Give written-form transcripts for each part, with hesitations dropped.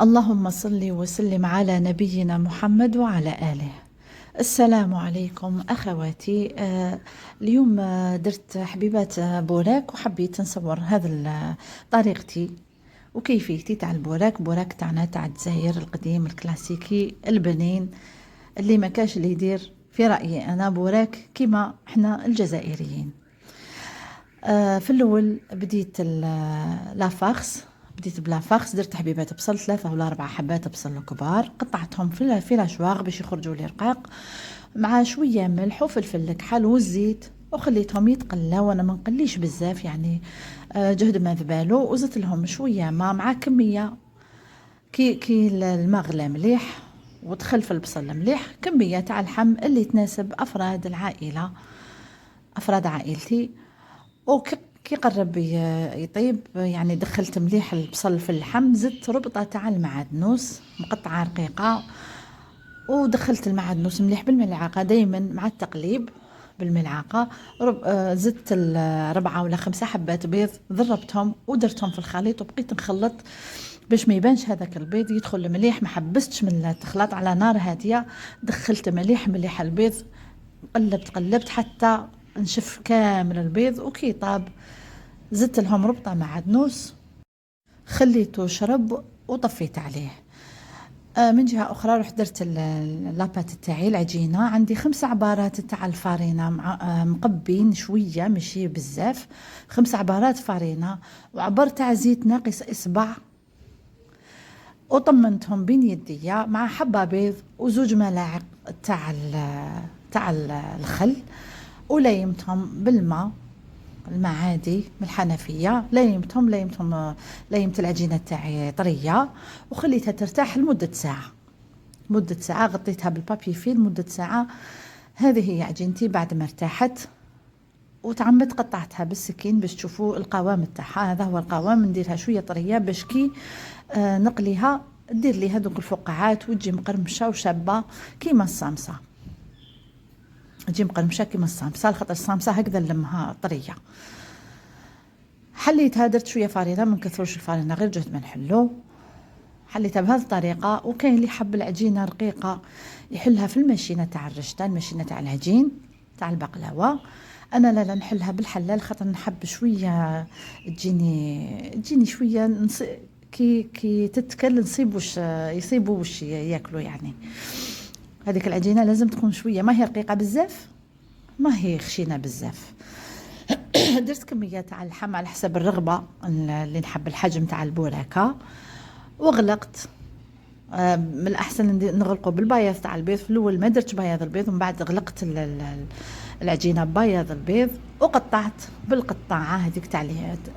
اللهم صل وسلم على نبينا محمد وعلى آله. السلام عليكم أخواتي. اليوم درت حبيبات بوراك وحبيت نصور هذا طريقتي وكيفيتي تاع البوراك تاعنا تاع الجزائر القديم الكلاسيكي البنين اللي ما كاش اللي يدير في رأيي أنا بوراك كما احنا الجزائريين. في الأول بديت لافارس، بديت بلا فارس، درت حبيبات بصل 3 ولا 4 حبات بصل كبار، قطعتهم في لاشواغ باش يخرجوا لي رقاق مع شويه ملح وفلفل كحل والزيت، وخليتهم يتقلاو. وانا ما نقليش بزاف يعني جهد ما ذبالو، وزدت لهم شويه ما مع كميه كي الماء غلى مليح، ودخل في البصل مليح كميه تاع اللحم اللي تناسب افراد العائله، افراد عائلتي. وكي قرب يطيب يعني دخلت مليح البصل في اللحم، زدت ربطة تاع المعدنوس مقطعة رقيقة، ودخلت المعدنوس مليح بالملعقة دايما مع التقليب بالملعقة. زدت 4 ولا 5 حبات بيض، ضربتهم ودرتهم في الخليط وبقيت نخلط باش ما يبانش هذاك البيض، يدخل مليح. ما حبستش من التخلاط على نار هادية، دخلت مليح البيض، قلبت حتى نشف كامل البيض. وكي طاب زدت لهم ربطة معدنوس، خليته شرب وطفيت عليه. من جهة أخرى رحت درت لابات تاعي العجينة، عندي 5 عبارات تاع الفارينة مقبين شوية ماشي بزاف، 5 عبارات فارينة وعبر تاع زيت ناقص إصبع، وطمنتهم بين يديا مع حبة بيض وزوج ملاعق تاع الخل، وليمتهم بالماء، الماء عادي من الحنفية. ليمت العجينة تاعي طرية وخليتها ترتاح لمدة ساعة، غطيتها بالبابي فيل مدة ساعة. هذه هي عجينتي بعد ما ارتاحت، وتعمدت قطعتها بالسكين باش تشوفوا القوام تاعها. هذا هو القوام، نديرها شوية طرية باش كي نقليها دير لي هذوك الفقاعات وتجي مقرمشة وشابة كيما الصامصة، تجي مقرمشة كيما الصامصة، لخاطر الصامصة هكذا نلمها طرية. حليتها، درت شويه فارينه، ما نكثروش الفارينه غير جهد ما نحلو. حليتها بهذه الطريقه. وكاين اللي حب العجينه رقيقه يحلها في الماشينه تاع الرشته، الماشينه تاع العجين تاع البقلاوه. انا لا نحلها بالحلال، خاطر نحب شويه تجيني شويه كي تتكل يصيبوا وش ياكلوا يعني. هذيك العجينه لازم تكون شويه، ما هي رقيقه بزاف ما هي خشينه بزاف. درت كمية تاع اللحم على حسب الرغبة اللي نحب الحجم تاع البوراكة، وغلقت. من الأحسن نغلقه بالبياض تاع البيض. في الأول ما درتش بياض البيض، ومن بعد غلقت العجينة بياض البيض، وقطعت بالقطاعة هذيك تاع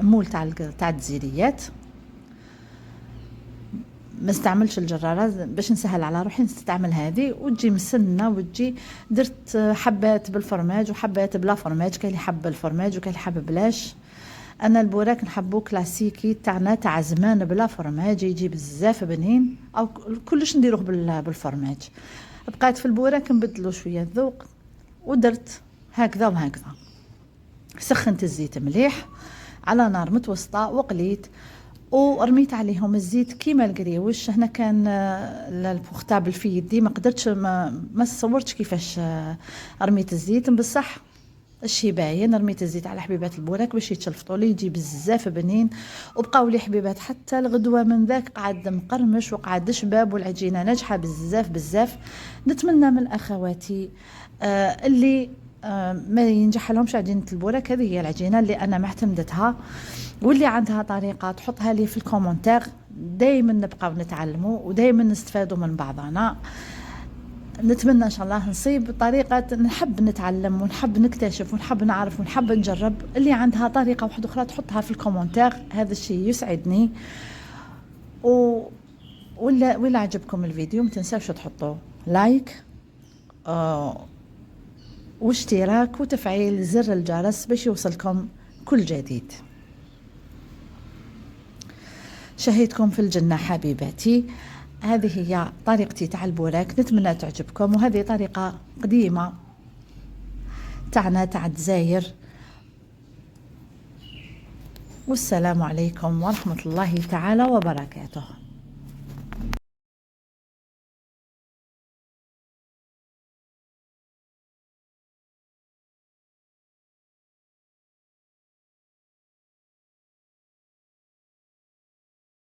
مول تاع التزيريات. ما استعملش الجرارة باش نسهل على روحي، نستعمل هذه وتجي مسنة وتجي. درت حبات بالفرماج وحبات بلا فرماج، كاين اللي حب الفرماج وكاين اللي حب بلاش. انا البوراك نحبو كلاسيكي تاعنا تاع زمان بلا فرماج، يجي بزاف بنين، او كلش نديروه بالفرماج. بقيت في البوراك نبدلو شويه الذوق، ودرت هكذا وهكذا. سخنت الزيت مليح على نار متوسطه وقليت، ورميت عليهم الزيت كيما القريوش. هنا كان البوختابل في يدي، ما قدرتش ما صورتش كيفاش رميت الزيت، بصح الشي باين. رميت الزيت على حبيبات البوراك باش يتشلفطوا لي، يجي بزاف بنين. وبقاو لي حبيبات حتى الغدوه من ذاك قعد مقرمش وقعد شباب، والعجينه ناجحه بزاف. نتمنى من اخواتي اللي ما ينجح لهمش عجينه البوراك، هذه هي العجينه اللي انا معتمدتها، واللي عندها طريقه تحطها لي في الكومنتير. دائما نبقاو نتعلموا ودائما نستفادوا من بعضنا. نتمنى ان شاء الله نصيب طريقه، نحب نتعلم ونحب نكتشف ونحب نعرف ونحب نجرب. اللي عندها طريقه واحده اخرى تحطها في الكومنتير، هذا الشيء يسعدني. ولا عجبكم الفيديو ما تنساوش تحطوا لايك واشتراك وتفعيل زر الجرس باش يوصلكم كل جديد. شهيتكم في الجنة حبيباتي. هذه هي طريقتي تاع البوراك، نتمنى تعجبكم. وهذه طريقة قديمة تاعنا تاع الجزائر. والسلام عليكم ورحمة الله تعالى وبركاته.